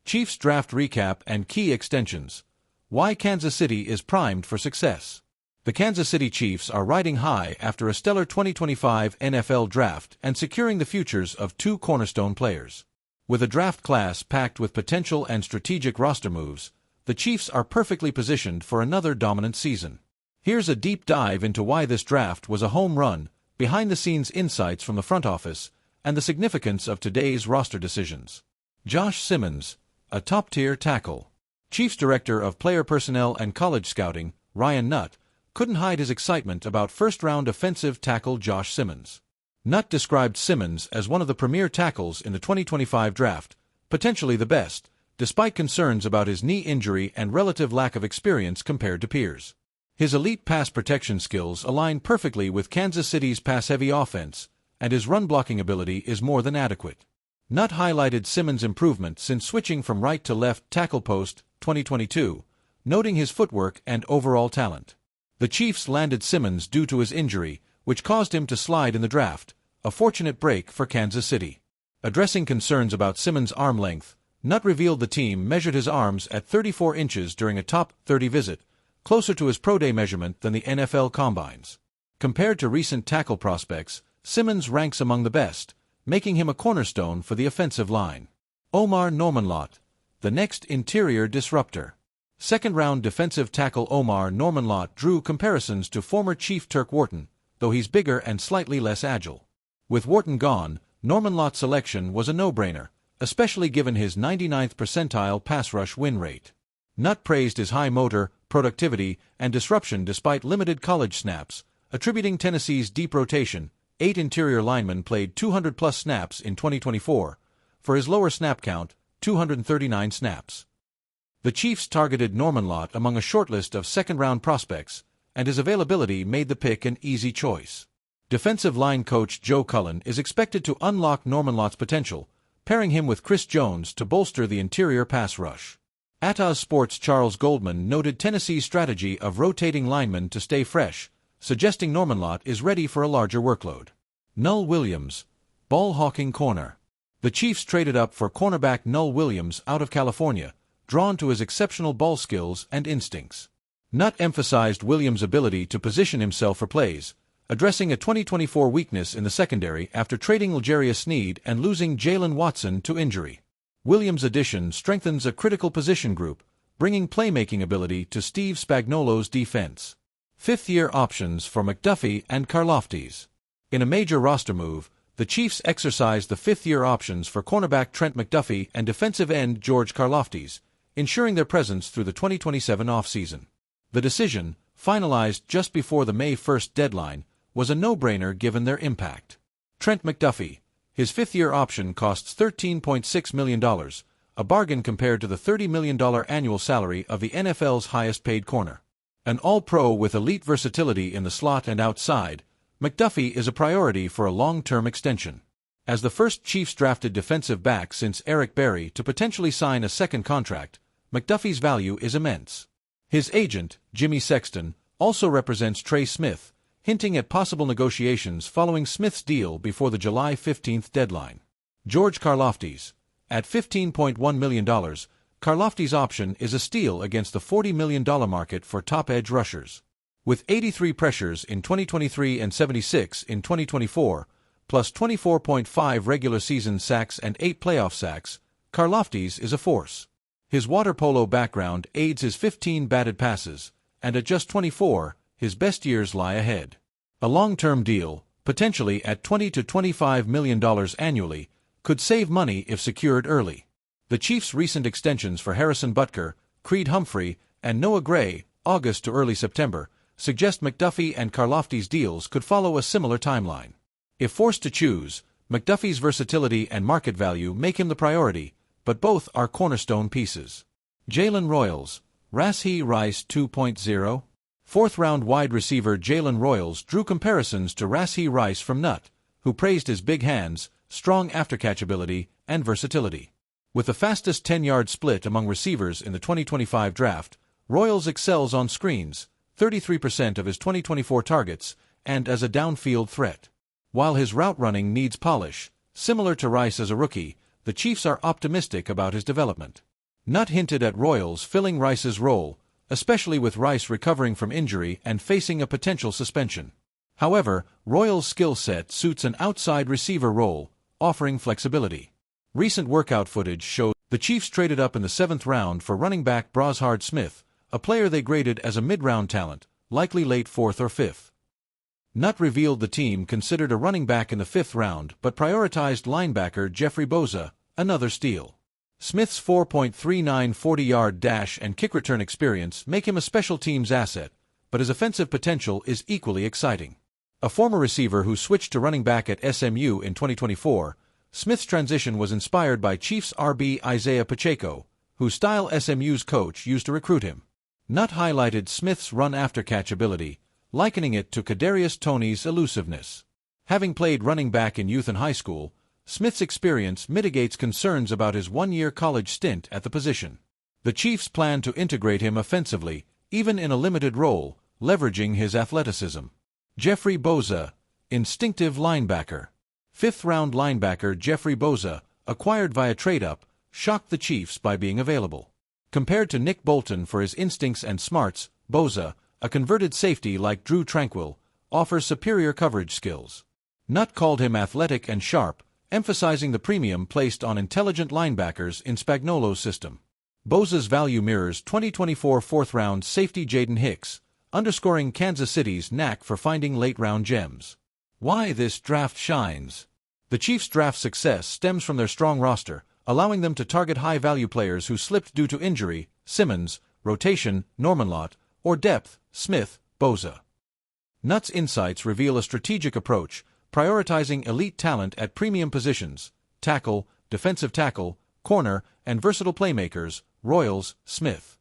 Chiefs draft recap and key extensions. Why Kansas City is primed for success. The Kansas City Chiefs are riding high after a stellar 2025 NFL draft and securing the futures of two cornerstone players. With a draft class packed with potential and strategic roster moves, the Chiefs are perfectly positioned for another dominant season. Here's a deep dive into why this draft was a home run, behind-the-scenes insights from the front office, and the significance of today's roster decisions. Josh Simmons, a top-tier tackle. Chiefs Director of Player Personnel and College Scouting, Ryan Nutt, couldn't hide his excitement about first-round offensive tackle Josh Simmons. Nutt described Simmons as one of the premier tackles in the 2025 draft, potentially the best, despite concerns about his knee injury and relative lack of experience compared to peers. His elite pass protection skills align perfectly with Kansas City's pass-heavy offense, and his run-blocking ability is more than adequate. Nutt highlighted Simmons' improvement since switching from right to left tackle post 2022, noting his footwork and overall talent. The Chiefs landed Simmons due to his injury, which caused him to slide in the draft, a fortunate break for Kansas City. Addressing concerns about Simmons' arm length, Nutt revealed the team measured his arms at 34 inches during a top 30 visit, closer to his pro day measurement than the NFL combines. Compared to recent tackle prospects, Simmons ranks among the best, making him a cornerstone for the offensive line. Omar Normanlott, the next interior disruptor. Second-round defensive tackle Omar Normanlott drew comparisons to former Chief Turk Wharton, though he's bigger and slightly less agile. With Wharton gone, Normanlott's selection was a no-brainer, especially given his 99th percentile pass rush win rate. Nutt praised his high motor, productivity, and disruption despite limited college snaps, attributing Tennessee's deep rotation. 8 interior linemen played 200-plus snaps in 2024, for his lower snap count, 239 snaps. The Chiefs targeted Normanlott among a shortlist of second-round prospects, and his availability made the pick an easy choice. Defensive line coach Joe Cullen is expected to unlock Normanlott's potential, pairing him with Chris Jones to bolster the interior pass rush. Ataz Sports' Charles Goldman noted Tennessee's strategy of rotating linemen to stay fresh, suggesting Normanlott is ready for a larger workload. Null Williams, ball-hawking corner. The Chiefs traded up for cornerback Null Williams out of California, drawn to his exceptional ball skills and instincts. Nutt emphasized Williams' ability to position himself for plays, addressing a 2024 weakness in the secondary after trading L'Jarius Sneed and losing Jalen Watson to injury. Williams' addition strengthens a critical position group, bringing playmaking ability to Steve Spagnuolo's defense. Fifth-year options for McDuffie and Karlaftis. In a major roster move, the Chiefs exercised the fifth-year options for cornerback Trent McDuffie and defensive end George Karlaftis, ensuring their presence through the 2027 offseason. The decision, finalized just before the May 1st deadline, was a no-brainer given their impact. Trent McDuffie, his fifth-year option costs $13.6 million, a bargain compared to the $30 million annual salary of the NFL's highest-paid corner. An all-pro with elite versatility in the slot and outside, McDuffie is a priority for a long-term extension. As the first Chiefs drafted defensive back since Eric Berry to potentially sign a second contract, McDuffie's value is immense. His agent, Jimmy Sexton, also represents Trey Smith, hinting at possible negotiations following Smith's deal before the July 15th deadline. George Karlaftis. At $15.1 million, Karlaftis' option is a steal against the $40 million market for top edge rushers. With 83 pressures in 2023 and 76 in 2024, plus 24.5 regular season sacks and 8 playoff sacks, Karlaftis is a force. His water polo background aids his 15 batted passes, and at just 24, his best years lie ahead. A long-term deal, potentially at $20 to $25 million annually, could save money if secured early. The Chiefs' recent extensions for Harrison Butker, Creed Humphrey, and Noah Gray, August to early September, suggest McDuffie and Karlaftis' deals could follow a similar timeline. If forced to choose, McDuffie's versatility and market value make him the priority, but both are cornerstone pieces. Jalen Royals, Rashee Rice 2.0. Fourth-round wide receiver Jalen Royals drew comparisons to Rashee Rice from Nutt, who praised his big hands, strong aftercatch ability, and versatility. With the fastest 10-yard split among receivers in the 2025 draft, Royals excels on screens, 33% of his 2024 targets, and as a downfield threat. While his route running needs polish, similar to Rice as a rookie, the Chiefs are optimistic about his development. Nutt hinted at Royals filling Rice's role, especially with Rice recovering from injury and facing a potential suspension. However, Royals' skill set suits an outside receiver role, offering flexibility. Recent workout footage shows the Chiefs traded up in the 7th round for running back Brashard Smith, a player they graded as a mid-round talent, likely late 4th or 5th. Nutt revealed the team considered a running back in the 5th round but prioritized linebacker Jeffrey Bosa, another steal. Smith's 4.39 40-yard dash and kick return experience make him a special teams asset, but his offensive potential is equally exciting. A former receiver who switched to running back at SMU in 2024, Smith's transition was inspired by Chiefs RB Isaiah Pacheco, whose style SMU's coach used to recruit him. Nutt highlighted Smith's run-after-catch ability, likening it to Kadarius Toney's elusiveness. Having played running back in youth and high school, Smith's experience mitigates concerns about his one-year college stint at the position. The Chiefs plan to integrate him offensively, even in a limited role, leveraging his athleticism. Jeffrey Bosa, instinctive linebacker. 5th-round linebacker Jeffrey Bosa, acquired via trade-up, shocked the Chiefs by being available. Compared to Nick Bolton for his instincts and smarts, Bosa, a converted safety like Drew Tranquill, offers superior coverage skills. Nutt called him athletic and sharp, emphasizing the premium placed on intelligent linebackers in Spagnuolo's system. Bosa's value mirrors 2024 4th-round safety Jaden Hicks, underscoring Kansas City's knack for finding late-round gems. Why this draft shines? The Chiefs' draft success stems from their strong roster, allowing them to target high-value players who slipped due to injury, Simmons, rotation, Norman Lott, or depth, Smith, Bosa. Nutt's insights reveal a strategic approach, prioritizing elite talent at premium positions, tackle, defensive tackle, corner, and versatile playmakers, Royals, Smith.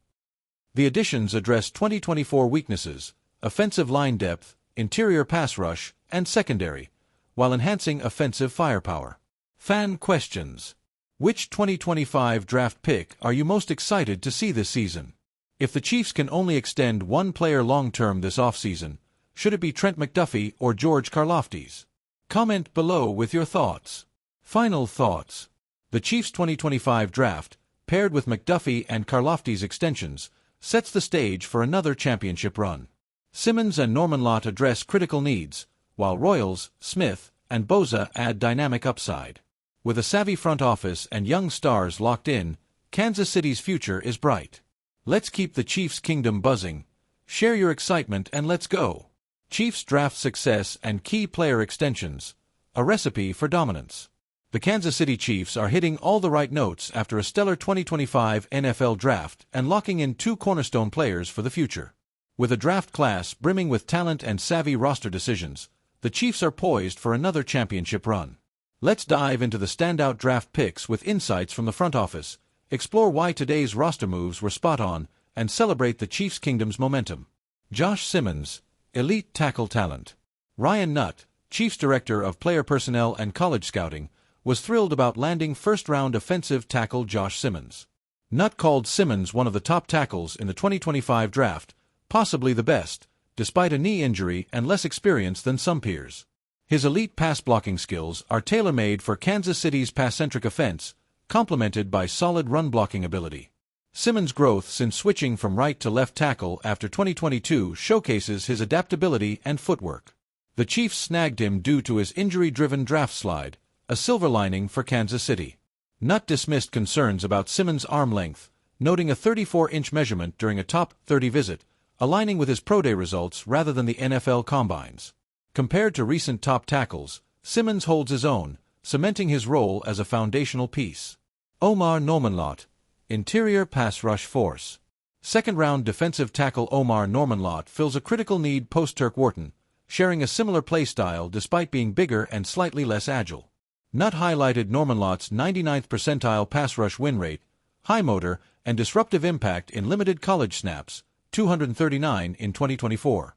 The additions address 2024 weaknesses, offensive line depth, interior pass rush, and secondary, while enhancing offensive firepower. Fan questions. Which 2025 draft pick are you most excited to see this season? If the Chiefs can only extend one player long-term this offseason, should it be Trent McDuffie or George Karlaftis? Comment below with your thoughts. Final thoughts. The Chiefs' 2025 draft, paired with McDuffie and Karlaftis extensions, sets the stage for another championship run. Simmons and Norman Lott address critical needs, while Royals, Smith, and Bosa add dynamic upside. With a savvy front office and young stars locked in, Kansas City's future is bright. Let's keep the Chiefs' kingdom buzzing. Share your excitement and let's go. Chiefs draft success and key player extensions, a recipe for dominance. The Kansas City Chiefs are hitting all the right notes after a stellar 2025 NFL draft and locking in 2 cornerstone players for the future. With a draft class brimming with talent and savvy roster decisions, the Chiefs are poised for another championship run. Let's dive into the standout draft picks with insights from the front office, explore why today's roster moves were spot on, and celebrate the Chiefs' kingdom's momentum. Josh Simmons, elite tackle talent. Ryan Nutt, Chiefs Director of Player Personnel and College Scouting, was thrilled about landing first-round offensive tackle Josh Simmons. Nutt called Simmons one of the top tackles in the 2025 draft, possibly the best, despite a knee injury and less experience than some peers. His elite pass-blocking skills are tailor-made for Kansas City's pass-centric offense, complemented by solid run-blocking ability. Simmons' growth since switching from right to left tackle after 2022 showcases his adaptability and footwork. The Chiefs snagged him due to his injury-driven draft slide, a silver lining for Kansas City. Nutt dismissed concerns about Simmons' arm length, noting a 34-inch measurement during a top 30 visit, aligning with his pro day results rather than the NFL combines. Compared to recent top tackles, Simmons holds his own, cementing his role as a foundational piece. Omar Norman-Lott, interior pass rush force. Second-round defensive tackle Omar Norman-Lott fills a critical need post-Turk Wharton, sharing a similar play style despite being bigger and slightly less agile. Nutt highlighted Norman-Lott's 99th percentile pass rush win rate, high motor, and disruptive impact in limited college snaps, 239 in 2024.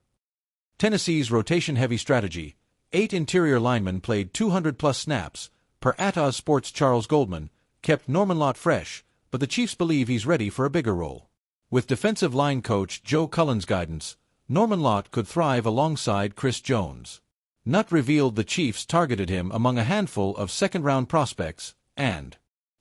Tennessee's rotation-heavy strategy, 8 interior linemen played 200-plus snaps, per Ataz Sports' Charles Goldman, kept Norman-Lott fresh, but the Chiefs believe he's ready for a bigger role. With defensive line coach Joe Cullen's guidance, Norman-Lott could thrive alongside Chris Jones. Nutt revealed the Chiefs targeted him among a handful of second-round prospects, and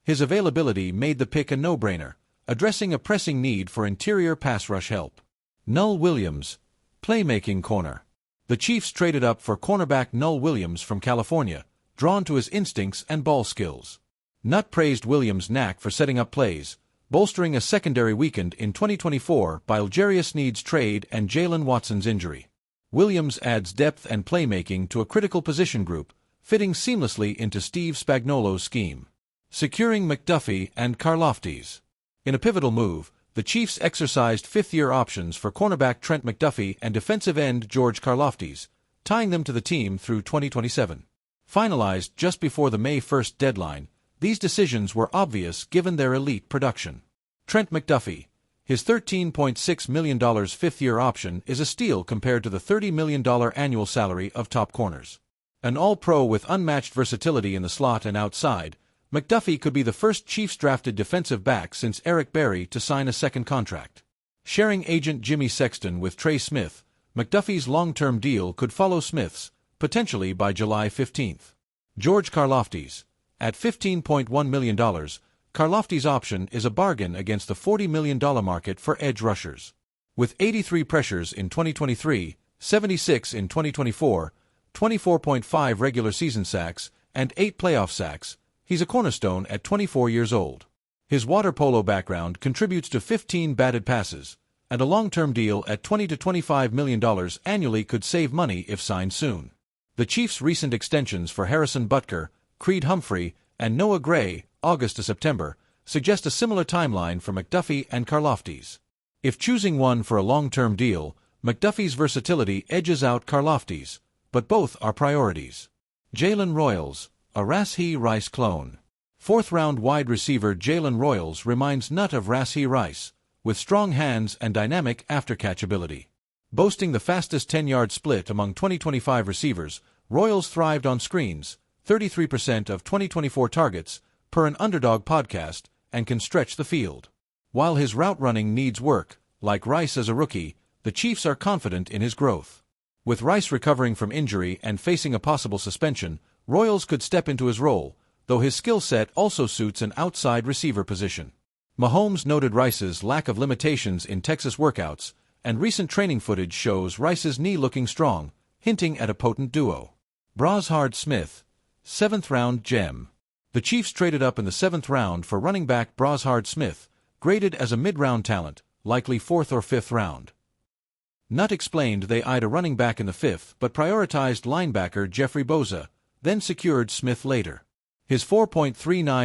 his availability made the pick a no-brainer, addressing a pressing need for interior pass rush help. Null Williams, playmaking corner. The Chiefs traded up for cornerback Null Williams from California, drawn to his instincts and ball skills. Nutt praised Williams' knack for setting up plays, bolstering a secondary weakened in 2024 by L'Jarius Sneed's trade and Jalen Watson's injury. Williams adds depth and playmaking to a critical position group, fitting seamlessly into Steve Spagnuolo's scheme. Securing McDuffie and Karlaftis. In a pivotal move, the Chiefs exercised fifth-year options for cornerback Trent McDuffie and defensive end George Karlaftis, tying them to the team through 2027. Finalized just before the May 1st deadline, these decisions were obvious given their elite production. Trent McDuffie, his $13.6 million fifth-year option is a steal compared to the $30 million annual salary of top corners. An all-pro with unmatched versatility in the slot and outside, McDuffie could be the first Chiefs-drafted defensive back since Eric Berry to sign a second contract. Sharing agent Jimmy Sexton with Trey Smith, McDuffie's long-term deal could follow Smith's, potentially by July 15th. George Karlaftis. At $15.1 million, Karlaftis' option is a bargain against the $40 million market for edge rushers. With 83 pressures in 2023, 76 in 2024, 24.5 regular season sacks, and 8 playoff sacks, he's a cornerstone at 24 years old. His water polo background contributes to 15 batted passes, and a long-term deal at $20 to $25 million annually could save money if signed soon. The Chiefs' recent extensions for Harrison Butker, Creed Humphrey, and Noah Gray, August to September, suggest a similar timeline for McDuffie and Karlaftis. If choosing one for a long-term deal, McDuffie's versatility edges out Karlaftis, but both are priorities. Jalen Royals, a Rashee Rice clone. Fourth-round wide receiver Jalen Royals reminds Nutt of Rashee Rice, with strong hands and dynamic after-catch ability. Boasting the fastest 10-yard split among 2025 receivers, Royals thrived on screens, 33% of 2024 targets, per an Underdog podcast, and can stretch the field. While his route running needs work, like Rice as a rookie, the Chiefs are confident in his growth. With Rice recovering from injury and facing a possible suspension, Royals could step into his role, though his skill set also suits an outside receiver position. Mahomes noted Rice's lack of limitations in Texas workouts, and recent training footage shows Rice's knee looking strong, hinting at a potent duo. Brashard Smith, 7th-round gem. The Chiefs traded up in the 7th round for running back Brashard Smith, graded as a mid-round talent, likely 4th or 5th round. Nutt explained they eyed a running back in the 5th but prioritized linebacker Jeffrey Boza, then secured Smith later. His 4.39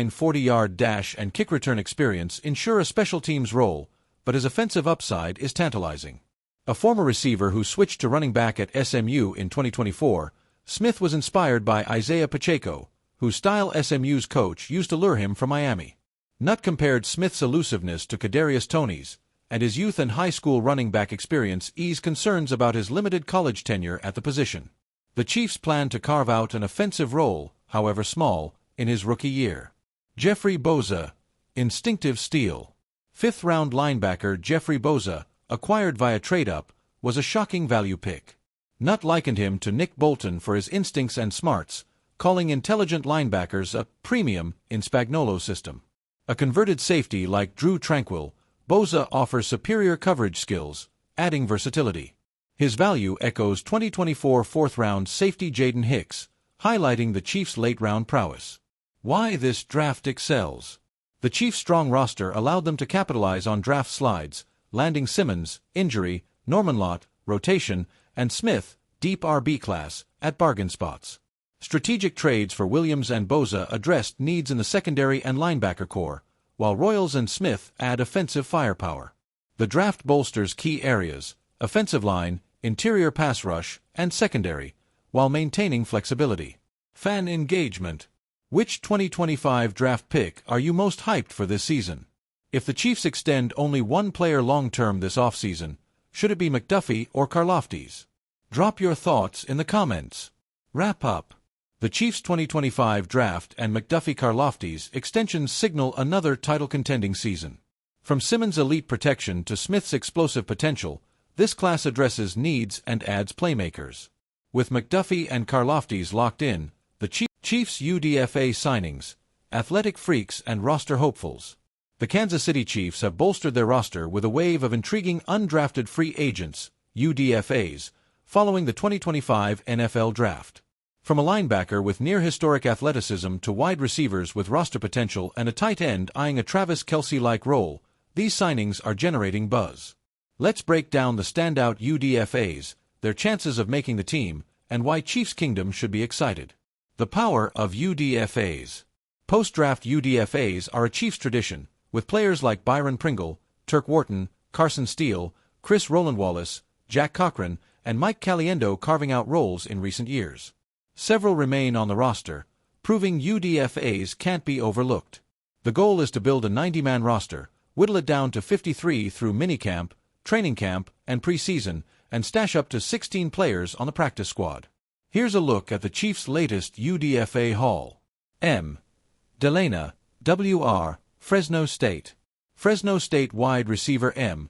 40-yard dash and kick return experience ensure a special teams role, but his offensive upside is tantalizing. A former receiver who switched to running back at SMU in 2024, Smith was inspired by Isaiah Pacheco, whose style SMU's coach used to lure him from Miami. Nutt compared Smith's elusiveness to Kadarius Toney's, and his youth and high school running back experience eased concerns about his limited college tenure at the position. The Chiefs plan to carve out an offensive role, however small, in his rookie year. Jeffrey Boza, instinctive steal. 5th-round linebacker Jeffrey Boza, acquired via trade-up, was a shocking value pick. Nutt likened him to Nick Bolton for his instincts and smarts, calling intelligent linebackers a premium in Spagnuolo's system. A converted safety like Drew Tranquill, Boza offers superior coverage skills, adding versatility. His value echoes 2024 4th-round safety Jaden Hicks, highlighting the Chiefs' late-round prowess. Why this draft excels? The Chiefs' strong roster allowed them to capitalize on draft slides, landing Simmons, injury, Norman Lott, rotation, and Smith, deep RB class, at bargain spots. Strategic trades for Williams and Boza addressed needs in the secondary and linebacker core, while Royals and Smith add offensive firepower. The draft bolsters key areas, offensive line, interior pass rush, and secondary, while maintaining flexibility. Fan engagement. Which 2025 draft pick are you most hyped for this season? If the Chiefs extend only one player long-term this offseason, should it be McDuffie or Karlaftis? Drop your thoughts in the comments. Wrap up. The Chiefs' 2025 draft and McDuffie-Karlaftis extensions signal another title-contending season. From Simmons' elite protection to Smith's explosive potential, this class addresses needs and adds playmakers. With McDuffie and Karlaftis locked in, the Chiefs' UDFA signings, athletic freaks and roster hopefuls. The Kansas City Chiefs have bolstered their roster with a wave of intriguing undrafted free agents, UDFAs, following the 2025 NFL Draft. From a linebacker with near-historic athleticism to wide receivers with roster potential and a tight end eyeing a Travis Kelce-like role, these signings are generating buzz. Let's break down the standout UDFAs, their chances of making the team, and why Chiefs Kingdom should be excited. The power of UDFAs. Post-draft UDFAs are a Chiefs tradition, with players like Byron Pringle, Turk Wharton, Carson Steele, Chris Rowland-Wallace, Jack Cochran, and Mike Caliendo carving out roles in recent years. Several remain on the roster, proving UDFAs can't be overlooked. The goal is to build a 90-man roster, whittle it down to 53 through minicamp, training camp, and preseason, and stash up to 16 players on the practice squad. Here's a look at the Chiefs' latest UDFA haul. M. Delana, W.R., Fresno State. Fresno State wide receiver M.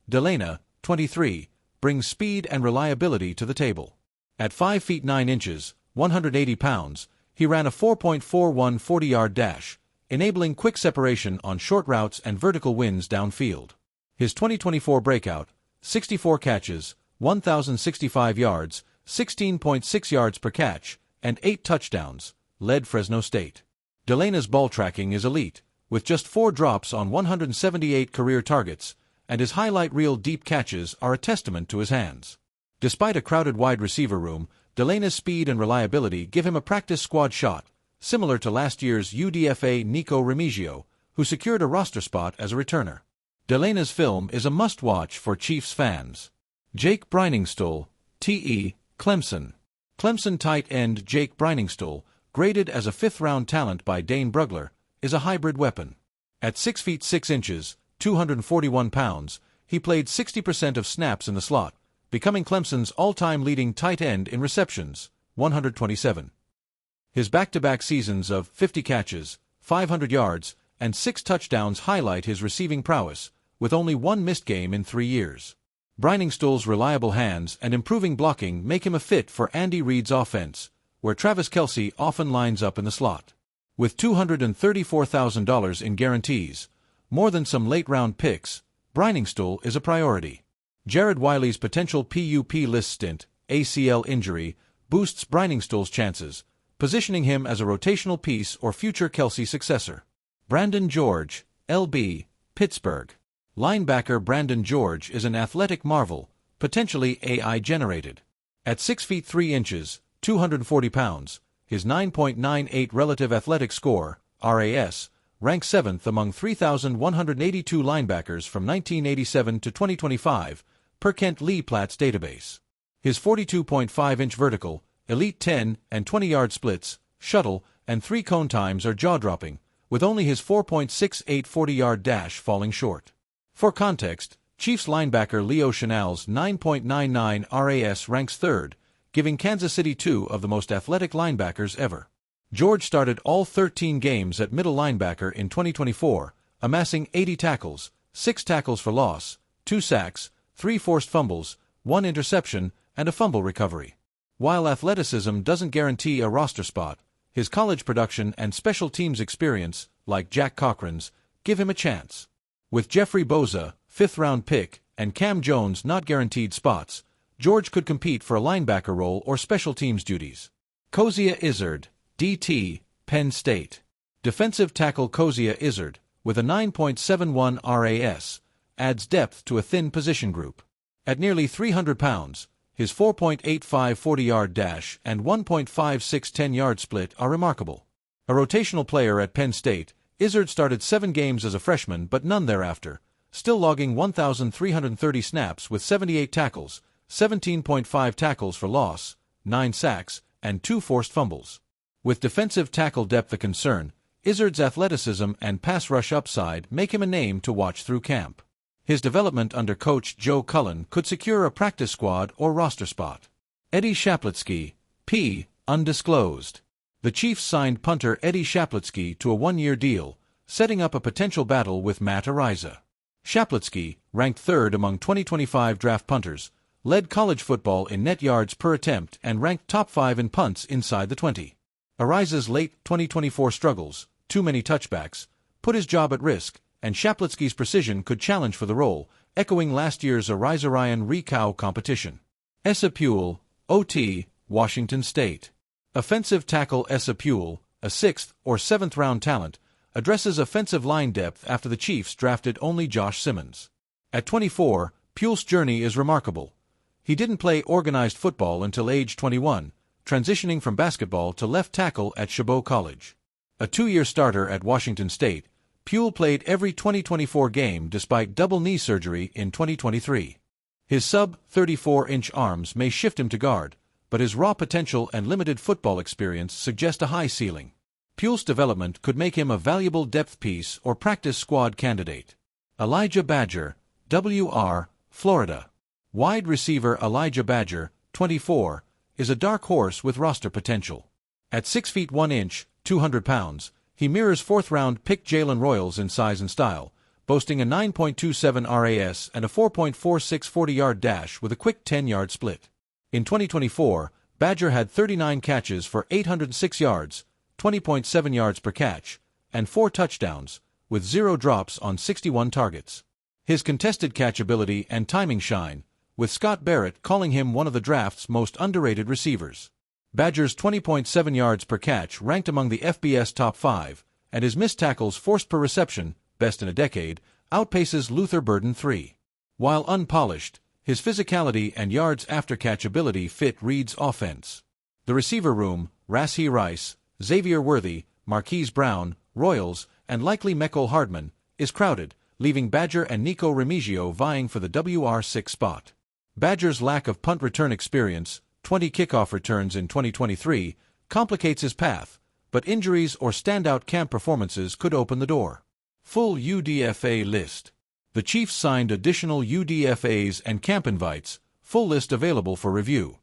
Delana, 23, brings speed and reliability to the table. At 5 feet 9 inches, 180 pounds, he ran a 4.41 40-yard dash, enabling quick separation on short routes and vertical wins downfield. His 2024 breakout, 64 catches, 1,065 yards, 16.6 yards per catch, and 8 touchdowns, led Fresno State. Delana's ball tracking is elite, with just 4 drops on 178 career targets, and his highlight reel deep catches are a testament to his hands. Despite a crowded wide receiver room, Delana's speed and reliability give him a practice squad shot, similar to last year's UDFA Nico Remigio, who secured a roster spot as a returner. Delana's film is a must-watch for Chiefs fans. Jake Briningstool, T.E., Clemson. Clemson tight end Jake Briningstool, graded as a 5th-round talent by Dane Brugler, is a hybrid weapon. At 6 feet 6 inches, 241 pounds, he played 60% of snaps in the slot, becoming Clemson's all-time leading tight end in receptions, 127. His back-to-back seasons of 50 catches, 500 yards, and 6 touchdowns highlight his receiving prowess, with only 1 missed game in 3 years. Briningstool's reliable hands and improving blocking make him a fit for Andy Reid's offense, where Travis Kelce often lines up in the slot. With $234,000 in guarantees, more than some late-round picks, Briningstool is a priority. Jared Wiley's potential PUP list stint, ACL injury, boosts Briningstool's chances, positioning him as a rotational piece or future Kelce successor. Brandon George, LB, Pittsburgh. Linebacker Brandon George is an athletic marvel, potentially AI-generated. At 6 feet 3 inches, 240 pounds, his 9.98 relative athletic score, RAS, ranks 7th among 3,182 linebackers from 1987 to 2025, per Kent Lee Platt's database. His 42.5-inch vertical, elite 10 and 20-yard splits, shuttle, and 3-cone times are jaw-dropping, with only his 4.68 40-yard dash falling short. For context, Chiefs linebacker Leo Chenal's 9.99 RAS ranks 3rd, giving Kansas City 2 of the most athletic linebackers ever. George started all 13 games at middle linebacker in 2024, amassing 80 tackles, 6 tackles for loss, 2 sacks, 3 forced fumbles, 1 interception, and a fumble recovery. While athleticism doesn't guarantee a roster spot, his college production and special teams experience, like Jack Cochran's, give him a chance. With Jeffrey Boza, 5th-round pick, and Cam Jones not guaranteed spots, George could compete for a linebacker role or special teams duties. Kozia Izzard, DT, Penn State. Defensive tackle Kozia Izzard, with a 9.71 RAS, adds depth to a thin position group. At nearly 300 pounds, his 4.85 40-yard dash and 1.56 10-yard split are remarkable. A rotational player at Penn State, Izzard started 7 games as a freshman but none thereafter, still logging 1,330 snaps with 78 tackles, 17.5 tackles for loss, 9 sacks, and 2 forced fumbles. With defensive tackle depth a concern, Izzard's athleticism and pass rush upside make him a name to watch through camp. His development under coach Joe Cullen could secure a practice squad or roster spot. Eddie Shaplitsky, P. Undisclosed. The Chiefs signed punter Eddie Shaplitsky to a 1-year deal, setting up a potential battle with Matt Araiza. Shaplitsky, ranked 3rd among 2025 draft punters, led college football in net yards per attempt and ranked top 5 in punts inside the 20. Araiza's late 2024 struggles, too many touchbacks, put his job at risk, and Shaplitsky's precision could challenge for the role, echoing last year's Arizarian-Recow competition. Esa Puel, OT, Washington State. Offensive tackle Esa Puel, a 6th or 7th round talent, addresses offensive line depth after the Chiefs drafted only Josh Simmons. At 24, Puel's journey is remarkable. He didn't play organized football until age 21, transitioning from basketball to left tackle at Chabot College. A 2-year starter at Washington State, Puel played every 2024 game despite double knee surgery in 2023. His sub-34-inch arms may shift him to guard, but his raw potential and limited football experience suggest a high ceiling. Puel's development could make him a valuable depth piece or practice squad candidate. Elijah Badger, WR, Florida. Wide receiver Elijah Badger, 24, is a dark horse with roster potential. At 6 feet 1 inch, 200 pounds, he mirrors 4th-round pick Jalen Royals in size and style, boasting a 9.27 RAS and a 4.46 40-yard dash with a quick 10-yard split. In 2024, Badger had 39 catches for 806 yards, 20.7 yards per catch, and 4 touchdowns, with 0 drops on 61 targets. His contested catchability and timing shine, with Scott Barrett calling him one of the draft's most underrated receivers. Badger's 20.7 yards per catch ranked among the FBS top 5, and his missed tackles forced per reception, best in a decade, outpaces Luther Burden III. While unpolished, his physicality and yards after catch ability fit Reed's offense. The receiver room, Rasheed Rice, Xavier Worthy, Marquise Brown, Royals, and likely Mecole Hardman, is crowded, leaving Badger and Nico Remigio vying for the WR6 spot. Badger's lack of punt return experience, 20 kickoff returns in 2023, complicates his path, but injuries or standout camp performances could open the door. Full UDFA list. The Chiefs signed additional UDFAs and camp invites, full list available for review.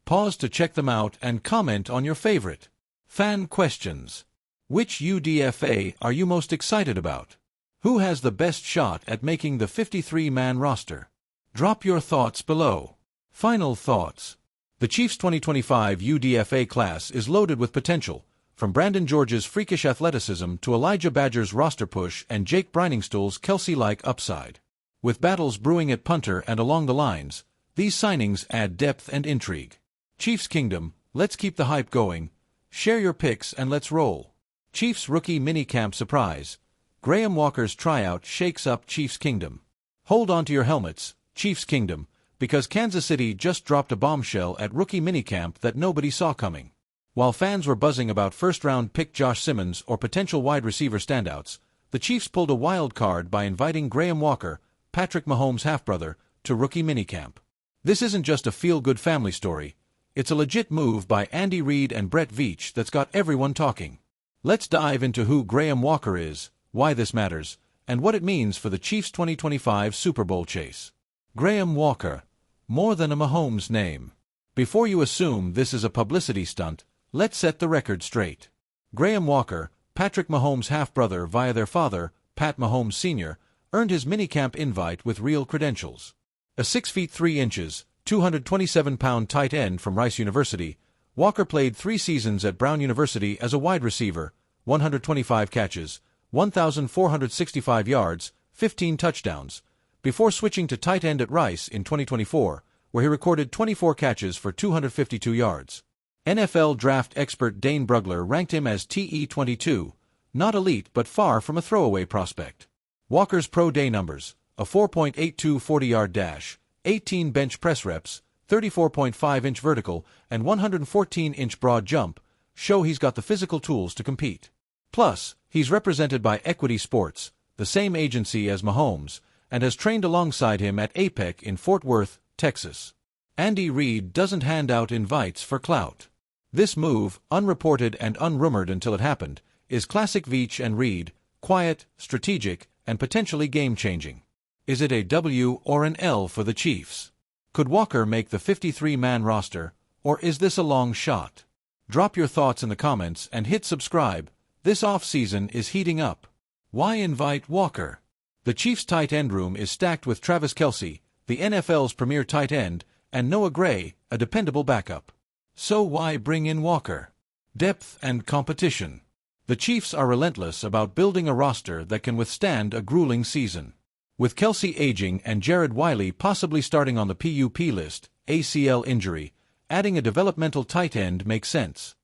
Pause to check them out and comment on your favorite. Fan questions. Which UDFA are you most excited about? Who has the best shot at making the 53-man roster? Drop your thoughts below. Final thoughts. The Chiefs' 2025 UDFA class is loaded with potential, from Brandon George's freakish athleticism to Elijah Badger's roster push and Jake Briningstool's Kelsey-like upside. With battles brewing at punter and along the lines, these signings add depth and intrigue. Chiefs Kingdom, let's keep the hype going. Share your picks and let's roll. Chiefs rookie minicamp surprise. Graham Walker's tryout shakes up Chiefs Kingdom. Hold on to your helmets, Chiefs Kingdom, because Kansas City just dropped a bombshell at rookie minicamp that nobody saw coming. While fans were buzzing about first-round pick Josh Simmons or potential wide receiver standouts, the Chiefs pulled a wild card by inviting Graham Walker, Patrick Mahomes' half-brother, to rookie minicamp. This isn't just a feel-good family story. It's a legit move by Andy Reid and Brett Veach that's got everyone talking. Let's dive into who Graham Walker is, why this matters, and what it means for the Chiefs' 2025 Super Bowl chase. Graham Walker. More than a Mahomes name. Before you assume this is a publicity stunt, let's set the record straight. Graham Walker, Patrick Mahomes' half-brother via their father, Pat Mahomes Sr., earned his minicamp invite with real credentials. A 6 feet 3 inches, 227-pound tight end from Rice University, Walker played 3 seasons at Brown University as a wide receiver, 125 catches, 1,465 yards, 15 touchdowns, before switching to tight end at Rice in 2024, where he recorded 24 catches for 252 yards. NFL draft expert Dane Brugler ranked him as TE22, not elite but far from a throwaway prospect. Walker's pro day numbers, a 4.82 40-yard dash, 18 bench press reps, 34.5-inch vertical, and 114-inch broad jump, show he's got the physical tools to compete. Plus, he's represented by Equity Sports, the same agency as Mahomes, and has trained alongside him at APEC in Fort Worth, Texas. Andy Reid doesn't hand out invites for clout. This move, unreported and unrumored until it happened, is classic Veach and Reid, quiet, strategic, and potentially game-changing. Is it a W or an L for the Chiefs? Could Walker make the 53-man roster, or is this a long shot? Drop your thoughts in the comments and hit subscribe. This off-season is heating up. Why invite Walker? The Chiefs' tight end room is stacked with Travis Kelce, the NFL's premier tight end, and Noah Gray, a dependable backup. So why bring in Walker? Depth and competition. The Chiefs are relentless about building a roster that can withstand a grueling season. With Kelsey aging and Jared Wiley possibly starting on the PUP list, ACL injury, adding a developmental tight end makes sense.